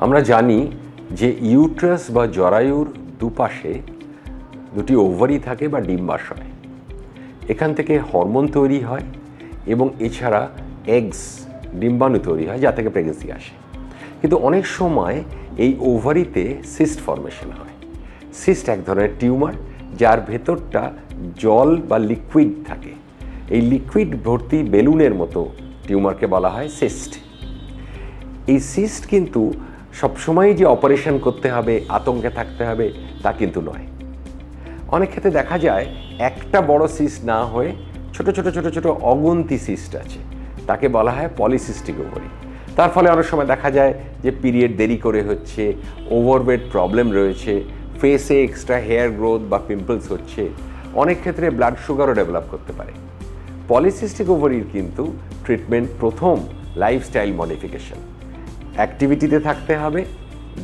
আমরা জানি যে ইউট্রাস বা জরায়ুর দুপাশে দুটি ওভারি থাকে বা ডিম্বাশয়। এখান থেকে হরমোন তৈরি হয় এবং এছাড়া এগস ডিম্বাণু তৈরি হয়, যা থেকে প্রেগনেন্সি আসে। কিন্তু অনেক সময় এই ওভারিতে সিস্ট ফর্মেশন হয়। সিস্ট এক ধরনের টিউমার, যার ভেতরটা জল বা লিকুইড থাকে। এই লিকুইড ভর্তি বেলুনের মতো টিউমারকে বলা হয় সিস্ট। এই সিস্ট কিন্তু সবসময় যে অপারেশন করতে হবে, আতঙ্কে থাকতে হবে, তা কিন্তু নয়। অনেক ক্ষেত্রে দেখা যায় একটা বড় সিস্ট না হয়ে ছোট ছোট ছোট ছোট অগুন্তি সিস্ট আছে, তাকে বলা হয় পলিসিস্টিক ওভারি। তার ফলে অনেক সময় দেখা যায় যে পিরিয়ড দেরি করে হচ্ছে, ওভারওয়েট প্রবলেম রয়েছে, ফেসে এক্সট্রা হেয়ার গ্রোথ বা পিম্পলস হচ্ছে, অনেক ক্ষেত্রে ব্লাড সুগারও ডেভেলপ করতে পারে। পলিসিস্টিক ওভারির কিন্তু ট্রিটমেন্ট প্রথম লাইফস্টাইল মডিফিকেশন। অ্যাক্টিভিটিতে থাকতে হবে,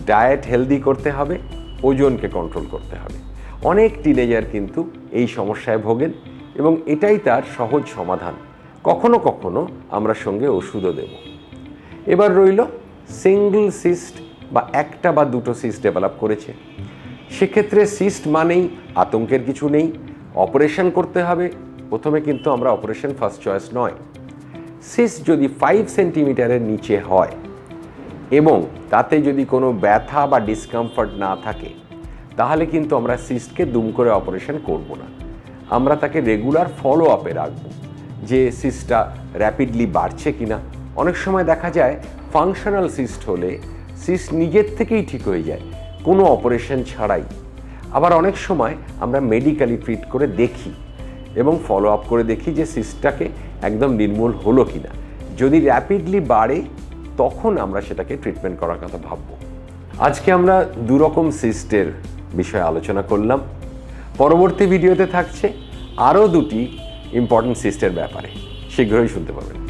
ডায়েট হেলদি করতে হবে, ওজনকে কন্ট্রোল করতে হবে। অনেক টিনেজার কিন্তু এই সমস্যায় ভোগেন এবং এটাই তার সহজ সমাধান। কখনো কখনো আমরা সঙ্গে ওষুধও দেব। এবার রইল সিঙ্গল সিস্ট বা একটা বা দুটো সিস্ট ডেভেলপ করেছে। সেক্ষেত্রে সিস্ট মানেই আতঙ্কের কিছু নেই, অপারেশন করতে হবে। প্রথমে কিন্তু আমরা অপারেশন ফার্স্ট চয়েস নয়। সিস্ট যদি 5 সেন্টিমিটারের নিচে হয় এবং তাতে যদি কোনো ব্যথা বা ডিসকমফর্ট না থাকে, তাহলে কিন্তু আমরা সিস্টকে দুম করে অপারেশন করব না। আমরা তাকে রেগুলার ফলো আপে রাখবো যে সিস্টটা র্যাপিডলি বাড়ছে কিনা। অনেক সময় দেখা যায় ফাংশনাল সিস্ট হলে সিস্ট নিজের থেকেই ঠিক হয়ে যায়, কোনো অপারেশন ছাড়াই। আবার অনেক সময় আমরা মেডিকেলি ট্রিট করে দেখি এবং ফলো আপ করে দেখি যে সিস্টটাকে একদম নির্মূল হলো কিনা। যদি র্যাপিডলি বাড়ে তখন আমরা সেটাকে ট্রিটমেন্ট করার কথা ভাববো। আজকে আমরা দুরকম সিস্টের বিষয়ে আলোচনা করলাম। পরবর্তী ভিডিওতে থাকছে আরও দুটি ইম্পর্টেন্ট সিস্টের ব্যাপারে, শীঘ্রই শুনতে পাবেন।